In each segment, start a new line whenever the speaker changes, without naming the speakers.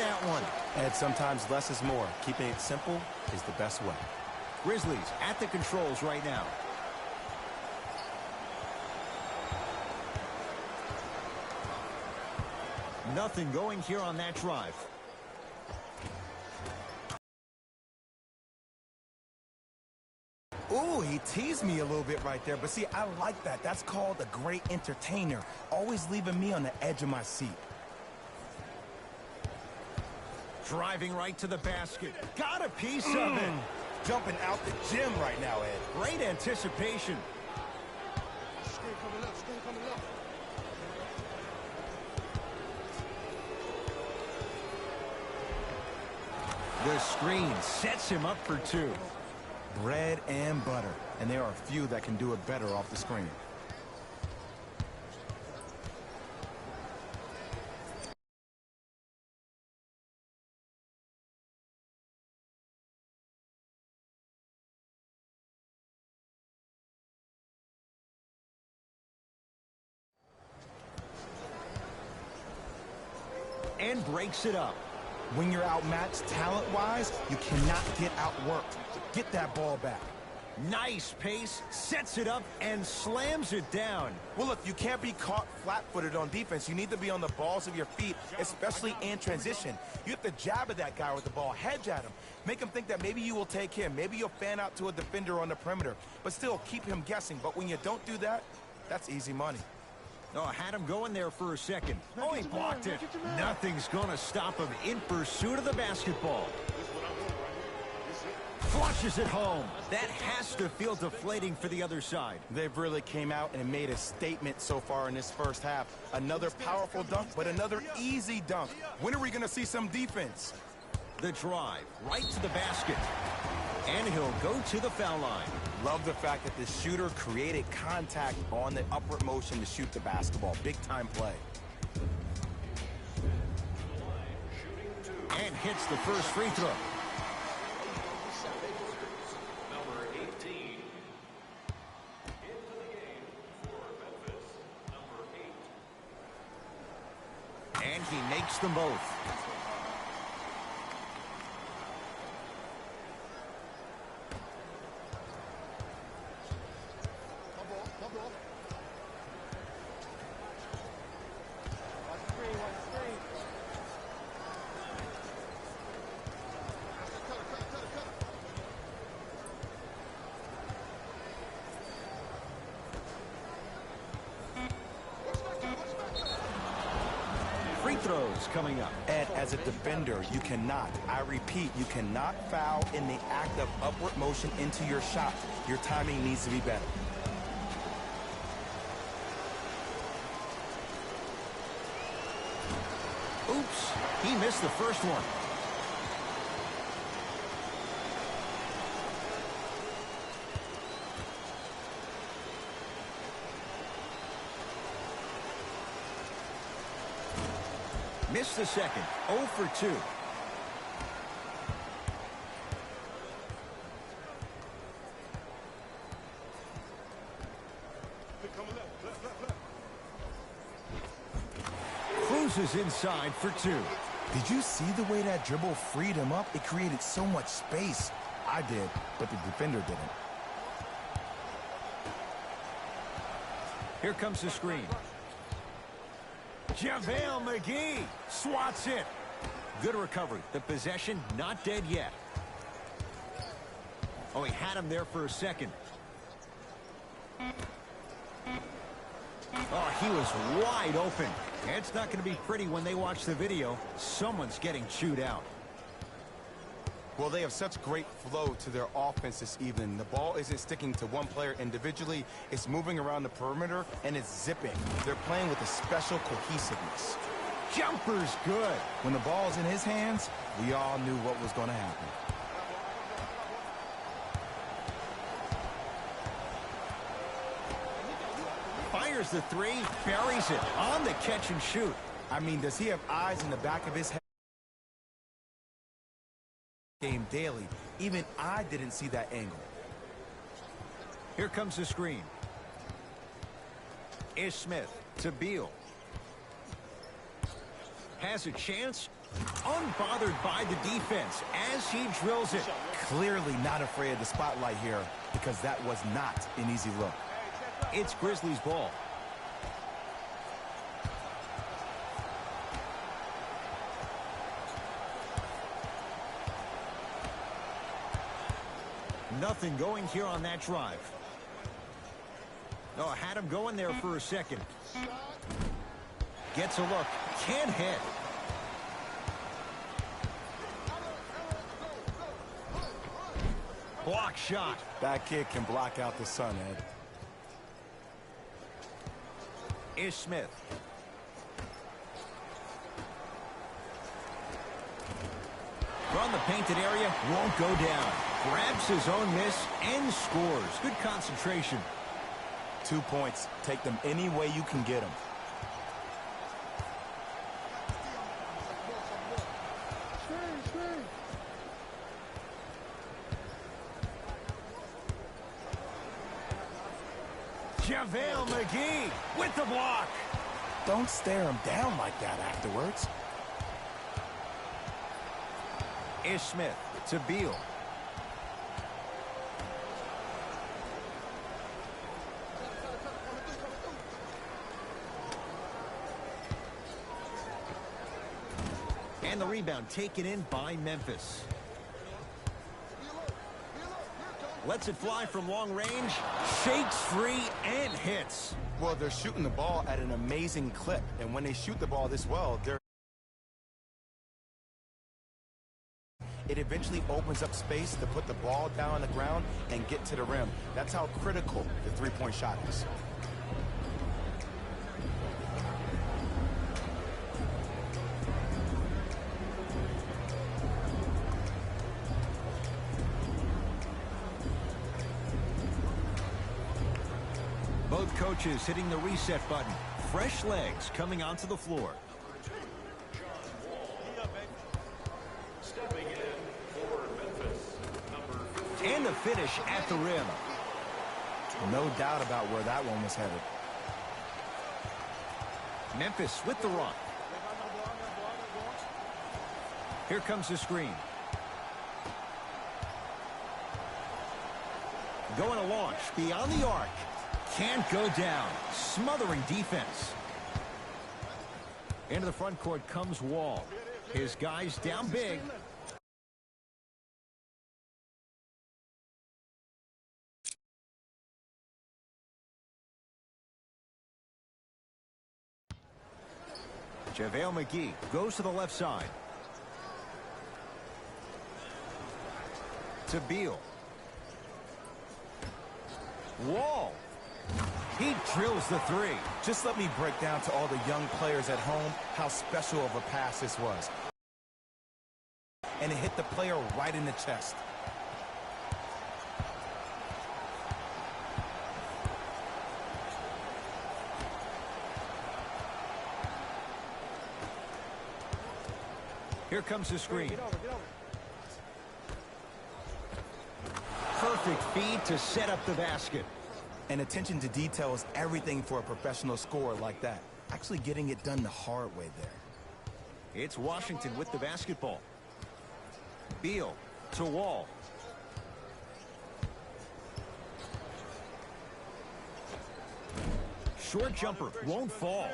that one.
And sometimes less is more. Keeping it simple is the best way.
Grizzlies at the controls right now. Nothing going here on that drive.
Ooh, he teased me a little bit right there. But see, I like that. That's called a great entertainer. Always leaving me on the edge of my seat.
Driving right to the basket. Got a piece of it.
Jumping out the gym right now, Ed.
Great anticipation.
Screen coming left, screen coming left.
The screen sets him up for two.
Bread and butter. And there are a few that can do it better off the screen.
And breaks it up.
When you're outmatched talent-wise, you cannot get outworked. Get that ball back.
Nice pace, sets it up, and slams it down.
Well, look, you can't be caught flat-footed on defense. You need to be on the balls of your feet, especially in transition. You have to jab at that guy with the ball, hedge at him. Make him think that maybe you will take him. Maybe you'll fan out to a defender on the perimeter. But still, keep him guessing. But when you don't do that, that's easy money.
Oh, had him going there for a second. Oh, he blocked it. Nothing's going to stop him in pursuit of the basketball. Flushes it home. That has to feel deflating for the other side.
They've really came out and made a statement so far in this first half. Another powerful dunk, but another easy dunk. When are we going to see some defense?
The drive, right to the basket. And he'll go to the foul line.
Love the fact that the shooter created contact on the upward motion to shoot the basketball. Big time play.
And hits the first free throw.
Number 18. Into the game for Memphis. Number 8.
And he makes them both. Free throws coming up.
Ed, as a defender, you cannot, I repeat, you cannot foul in the act of upward motion into your shot. Your timing needs to be better.
Oops, he missed the first one. Missed the second. 0 for 2. Cruises inside for 2.
Did you see the way that dribble freed him up? It created so much space. I did, but the defender didn't.
Here comes the screen. JaVale McGee swats it. Good recovery. The possession not dead yet. Oh, he had him there for a second. Oh, he was wide open. It's not going to be pretty when they watch the video. Someone's getting chewed out.
Well, they have such great flow to their offense this evening. The ball isn't sticking to one player individually. It's moving around the perimeter, and it's zipping. They're playing with a special cohesiveness.
Jumper's good.
When the ball's in his hands, we all knew what was going to happen.
Fires the three, buries it on the catch and shoot.
I mean, does he have eyes in the back of his head? Game daily. Even I didn't see that angle.
Here comes the screen. Ish Smith to Beal. Has a chance, Unbothered by the defense as he drills it.
Clearly not afraid of the spotlight here because that was not an easy look.
It's Grizzlies ball. Nothing going here on that drive. No, I had him going there for a second. Gets a look. Can't hit. Block shot.
That kid can block out the sun, Ed.
Ish Smith. From the painted area, won't go down. Grabs his own miss and scores. Good concentration.
2 points. Take them any way you can get them.
JaVale McGee with the block.
Don't stare him down like that afterwards.
Ish Smith to Beal. And the rebound taken in by Memphis. Lets it fly from long range. Shakes free and hits.
Well, they're shooting the ball at an amazing clip. And when they shoot the ball this well, it eventually opens up space to put the ball down on the ground and get to the rim. That's how critical the three-point shot is.
Both coaches hitting the reset button. Fresh legs coming onto the floor.
Stepping in for Memphis, number 15.
And the finish at the rim.
No doubt about where that one was headed.
Memphis with the rock. Here comes the screen. Going to launch beyond the arc. Can't go down. Smothering defense. Into the front court comes Wall. His guys down big. JaVale McGee goes to the left side. To Beal. Wall. He drills the three.
Just let me break down to all the young players at home how special of a pass this was. And it hit the player right in the chest.
Here comes the screen. Perfect feed to set up the basket.
And attention to detail is everything for a professional scorer like that. Actually getting it done the hard way there.
It's Washington with the basketball. Beal to Wall. Short jumper won't fall.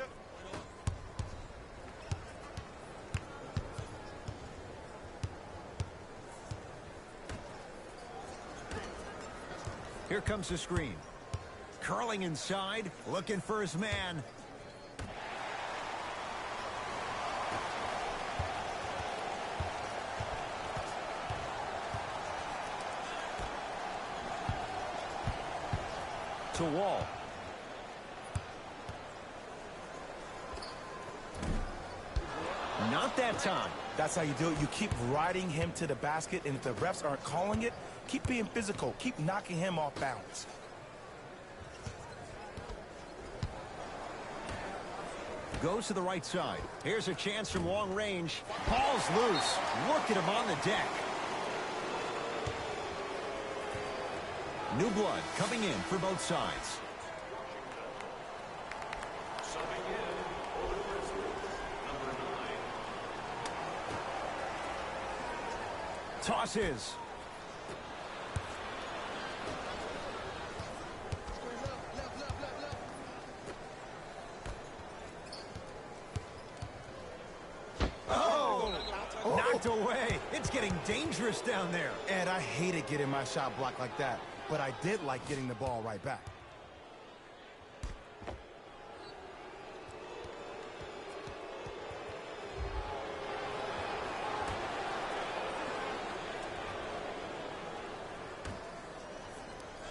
Here comes the screen. Curling inside, looking for his man. To Wall. Not that time.
That's how you do it. You keep riding him to the basket, and if the refs aren't calling it, keep being physical. Keep knocking him off balance.
Goes to the right side. Here's a chance from long range. Ball's loose. Look at him on the deck. New blood coming in for both sides.
Subbing in for the Grizzlies, number 9.
Tosses. Oh, knocked away. It's getting dangerous down there.
And I hated getting my shot blocked like that, but I did like getting the ball right back.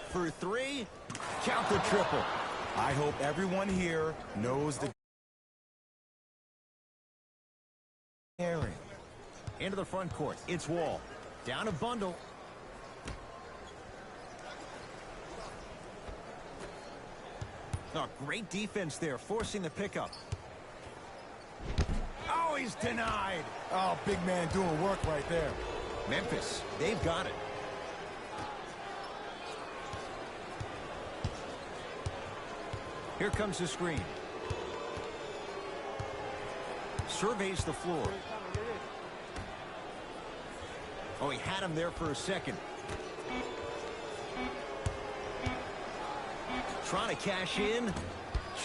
For three, count the triple.
I hope everyone here knows the area.
Into the front court. It's Wall. Down a bundle. Oh, great defense there, forcing the pickup. Oh, he's denied.
Oh, big man doing work right there.
Memphis, they've got it. Here comes the screen. Surveys the floor. Oh, he had him there for a second. Trying to cash in.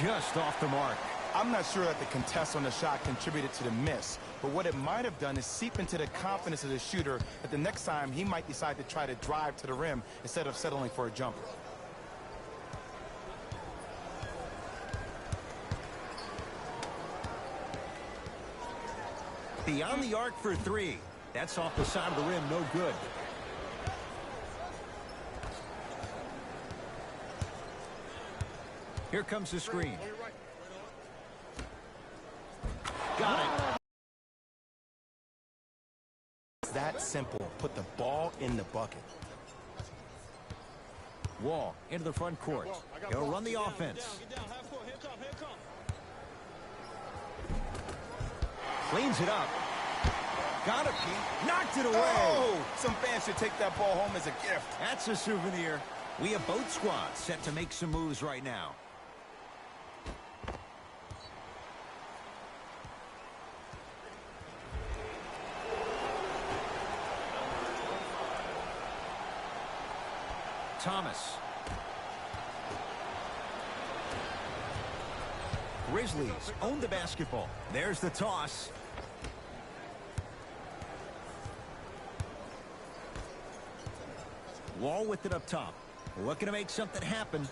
Just off the mark.
I'm not sure that the contest on the shot contributed to the miss, but what it might have done is seep into the confidence of the shooter that the next time he might decide to try to drive to the rim instead of settling for a jumper.
Beyond the arc for three. That's off the side of the rim, no good. Here comes the screen. Got it.
It's that simple. Put the ball in the bucket.
Wall into the front court. He'll run the offense. Cleans it up. Got it, Pete. Knocked it away.
Oh! Some fans should take that ball home as a gift.
That's a souvenir. We have both squads set to make some moves right now. Thomas. Grizzlies own the basketball. There's the toss. Wall with it up top. Looking to make something happen.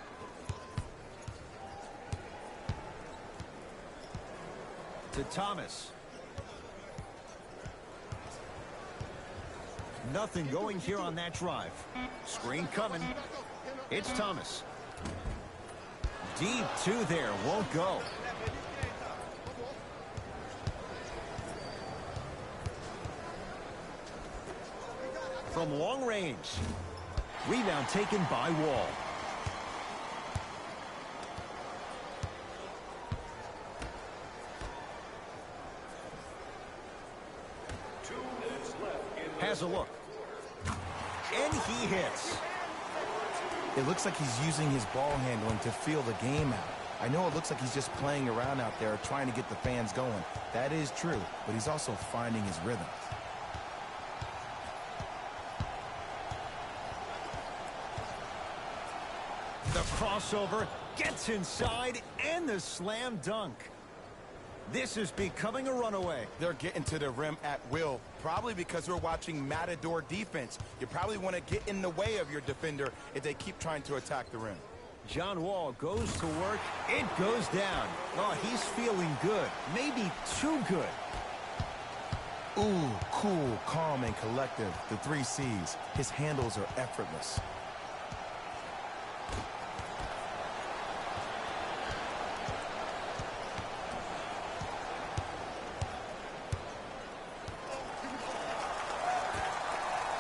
To Thomas. Nothing going here on that drive. Screen coming. It's Thomas. Deep two there. Won't go. From long range. Rebound taken by Wall. Has a look. And he hits.
It looks like he's using his ball handling to feel the game out. I know it looks like he's just playing around out there trying to get the fans going. That is true, but he's also finding his rhythm.
The crossover gets inside and the slam dunk. This is becoming a runaway.
They're getting to the rim at will, probably because we're watching Matador defense. You probably want to get in the way of your defender if they keep trying to attack the rim.
John Wall goes to work. It goes down. Oh, he's feeling good. Maybe too good.
Ooh, cool, calm, and collective. The 3 C's. His handles are effortless.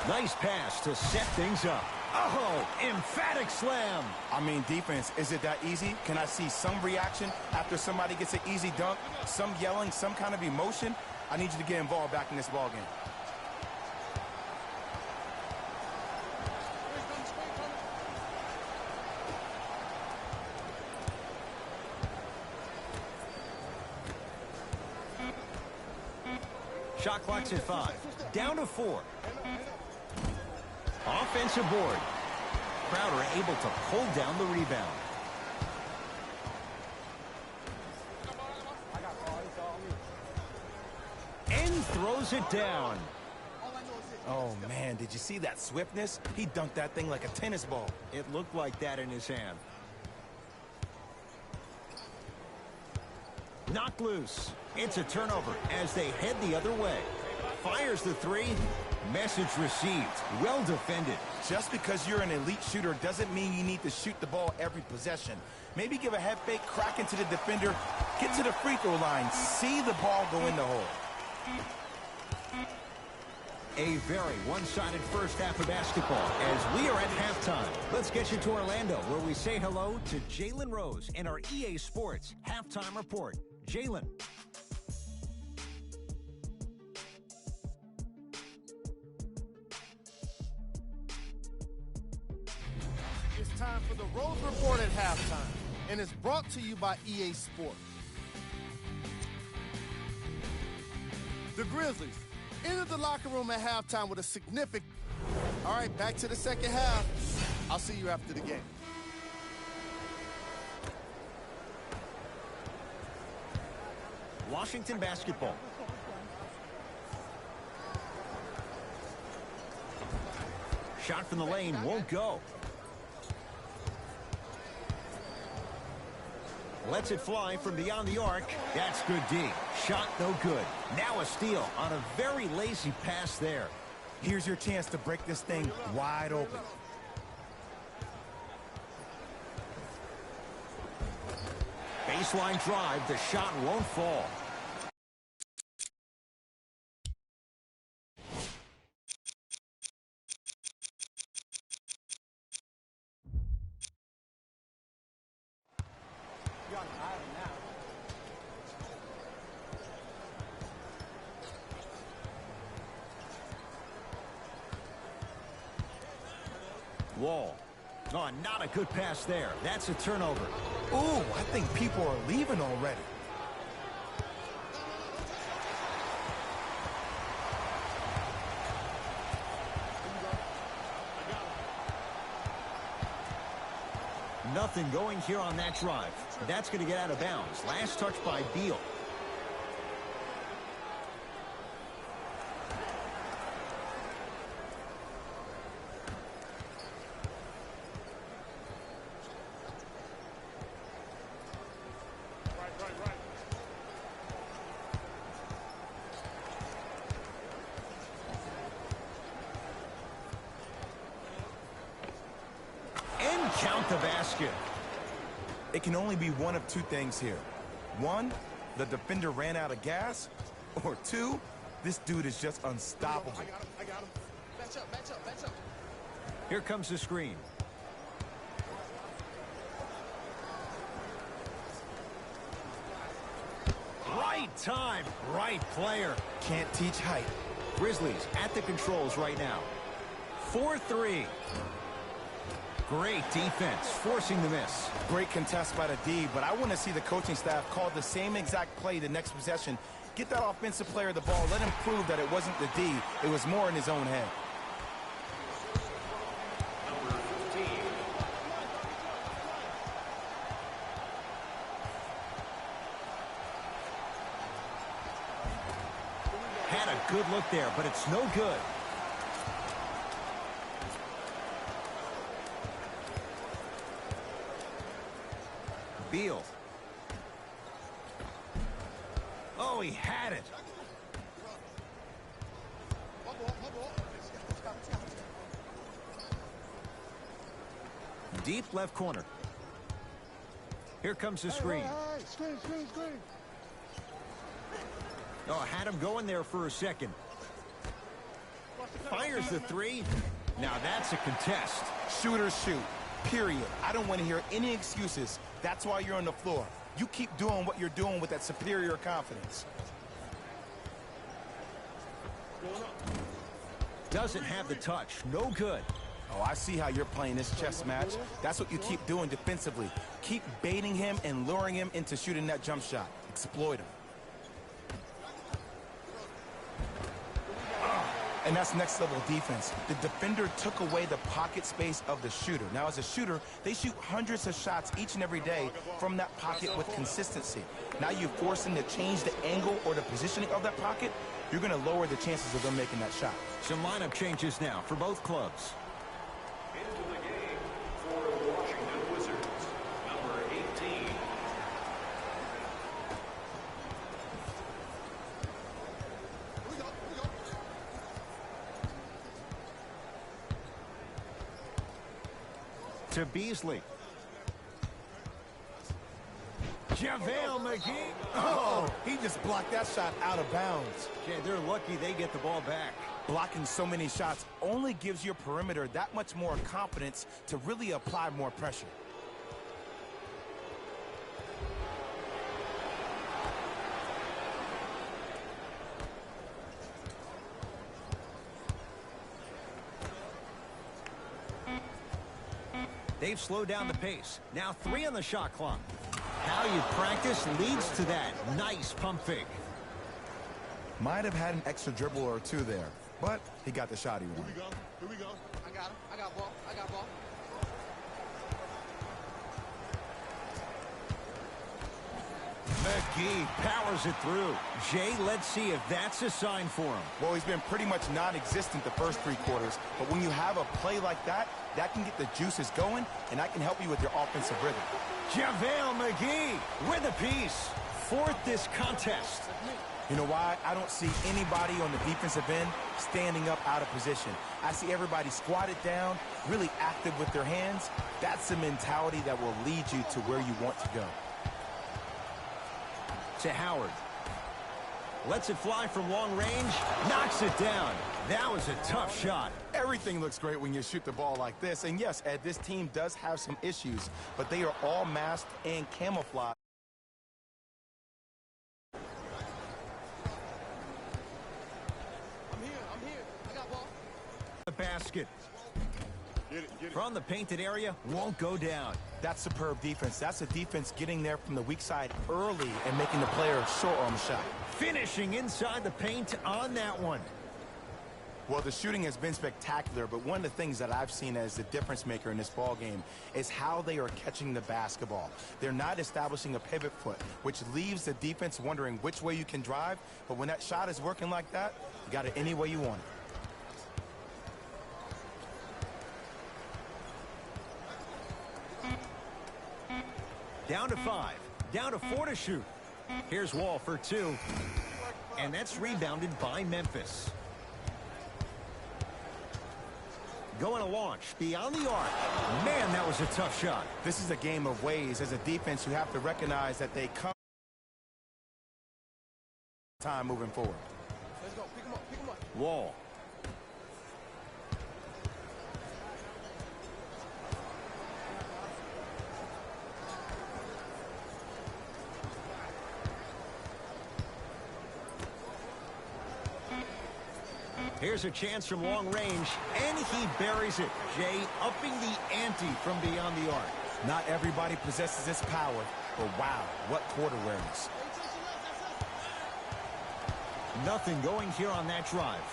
Nice pass to set things up. Oh, emphatic slam.
I mean, defense, is it that easy? Can I see some reaction after somebody gets an easy dunk? Some yelling, some kind of emotion? I need you to get involved back in this ball game.
Shot clock's at 5. Down to 4. Offensive board. Crowder able to pull down the rebound. And throws it down.
Oh, man, did you see that swiftness? He dunked that thing like a tennis ball.
It looked like that in his hand. Knocked loose. It's a turnover as they head the other way. Fires the 3. Message received. Well defended.
Just because you're an elite shooter doesn't mean you need to shoot the ball every possession. Maybe give a head fake, crack into the defender, get to the free throw line, see the ball go in the hole.
A very one-sided first half of basketball as we are at halftime. Let's get you to Orlando, where we say hello to Jalen Rose in our EA Sports Halftime Report. Jalen.
It's time for the Rose Report at halftime, and it's brought to you by EA Sports. The Grizzlies entered the locker room at halftime with a significant... All right, back to the second half. I'll see you after the game.
Washington basketball. Shot from the lane won't go. Lets it fly from beyond the arc. That's good D. Shot no good. Now a steal on a very lazy pass there.
Here's your chance to break this thing wide open.
Baseline drive. The shot won't fall. Wall. Oh, not a good pass there. That's a turnover.
Ooh, I think people are leaving already.
Nothing going here on that drive. That's going to get out of bounds. Last touch by Beal. Count the basket.
It can only be one of two things here. One, the defender ran out of gas. Or two, this dude is just unstoppable.
I got him. Match up.
Here comes the screen. Right time, right player.
Can't teach height.
Grizzlies at the controls right now. 4-3. Great defense, forcing the miss.
Great contest by the D, but I want to see the coaching staff call the same exact play the next possession. Get that offensive player the ball. Let him prove that it wasn't the D. It was more in his own head.
Number 15.
Had a good look there, but it's no good. Beal. Oh, he had it. Deep left corner. Here comes the screen.
Screen.
Oh, had him going there for a second. Fires the 3. Now that's a contest.
Shooters shoot. Period. I don't want to hear any excuses. That's why you're on the floor. You keep doing what you're doing with that superior confidence.
Doesn't have the touch. No good.
Oh, I see how you're playing this chess match. That's what you keep doing defensively. Keep baiting him and luring him into shooting that jump shot. Exploit him. And that's next level defense. The defender took away the pocket space of the shooter. Now, as a shooter, they shoot hundreds of shots each and every day from that pocket with consistency. Now you force them to change the angle or the positioning of that pocket, you're going to lower the chances of them making that shot.
Some lineup changes now for both clubs.
Into the game for the Washington Wizards, number 18.
To Beasley. JaVale McGee.
Oh, he just blocked that shot out of bounds.
Yeah, they're lucky they get the ball back.
Blocking so many shots only gives your perimeter that much more confidence to really apply more pressure.
They've slowed down the pace. Now 3 on the shot clock. How you practice leads to that. Nice pump fake.
Might have had an extra dribble or two there, but he got the shot he wanted.
Here we go. I got him. I got ball. I got ball.
McGee powers it through. Jay, let's see if that's a sign for him.
Well, he's been pretty much non-existent the first 3 quarters, but when you have a play like that, that can get the juices going, and that can help you with your offensive rhythm.
JaVale McGee with a piece. 4th this contest.
You know why? I don't see anybody on the defensive end standing up out of position. I see everybody squatted down, really active with their hands. That's the mentality that will lead you to where you want to go.
To Howard. Lets it fly from long range. Knocks it down. That was a tough shot.
Everything looks great when you shoot the ball like this. And yes, Ed, this team does have some issues, but they are all masked and camouflaged.
I'm here. I got ball.
The basket.
Get it.
From the painted area, won't go down.
That's superb defense. That's a defense getting there from the weak side early and making the player short on the shot.
Finishing inside the paint on that one.
Well, the shooting has been spectacular, but one of the things that I've seen as the difference maker in this ball game is how they are catching the basketball. They're not establishing a pivot foot, which leaves the defense wondering which way you can drive, but when that shot is working like that, you got it any way you want it.
Down to 5. Down to 4 to shoot. Here's Wall for 2. And that's rebounded by Memphis. Going to launch beyond the arc. Man, that was a tough shot.
This is a game of ways. As a defense, you have to recognize that they come time moving forward.
Let's go. Pick him up.
Wall. Here's a chance from long range, and he buries it. Jay upping the ante from beyond the arc.
Not everybody possesses this power, but wow, what court awareness.
Nothing going here on that drive.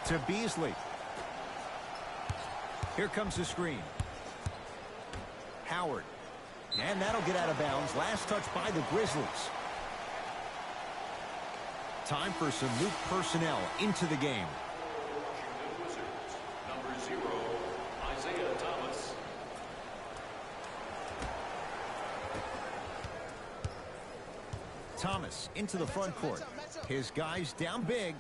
To Beasley. Here comes the screen. Howard. And that'll get out of bounds. Last touch by the Grizzlies. Time for some new personnel into the game.
Washington Wizards, number 0, Isaiah Thomas.
Thomas into the front court. His guys down big.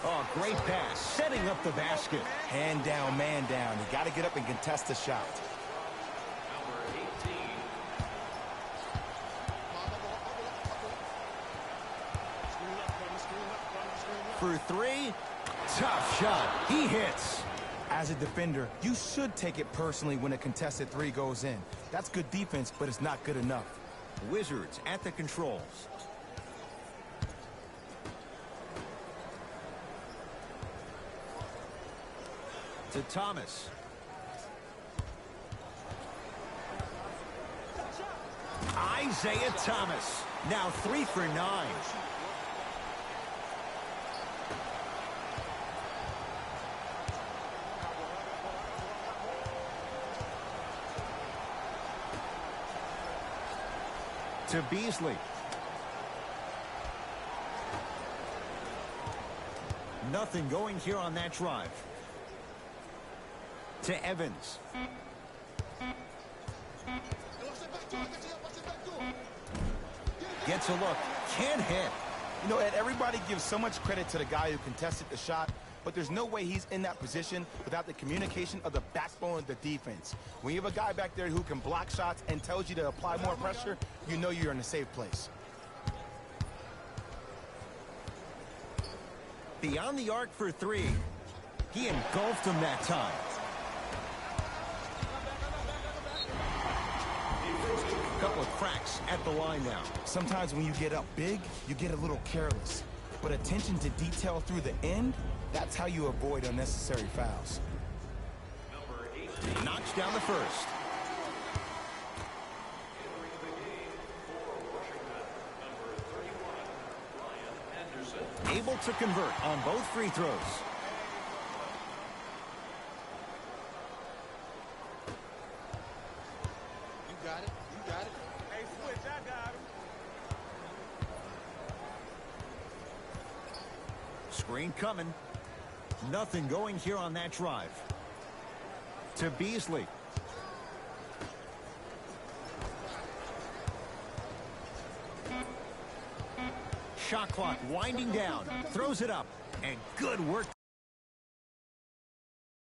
Oh, great pass. Setting up the basket.
Hand down, man down. You got to get up and contest the shot.
Number 18,
For 3. Tough shot. He hits.
As a defender, you should take it personally when a contested 3 goes in. That's good defense, but it's not good enough.
Wizards at the controls. To Thomas. Isaiah Thomas, now 3 for 9. To Beasley. Nothing going here on that drive. To Evans. Gets a look. Can't hit.
You know, Ed, everybody gives so much credit to the guy who contested the shot, but there's no way he's in that position without the communication of the backbone of the defense. When you have a guy back there who can block shots and tells you to apply more pressure, you know you're in a safe place.
Beyond the arc for 3. He engulfed him that time. Couple of cracks at the line now.
Sometimes when you get up big, you get a little careless. But attention to detail through the end, that's how you avoid unnecessary fouls.
Knocks down the first. Able to convert on both free throws.
You got it. You got it.
Hey, switch, I got him.
Screen coming. Nothing going here on that drive. To Beasley. Shot clock winding down. Throws it up. And good work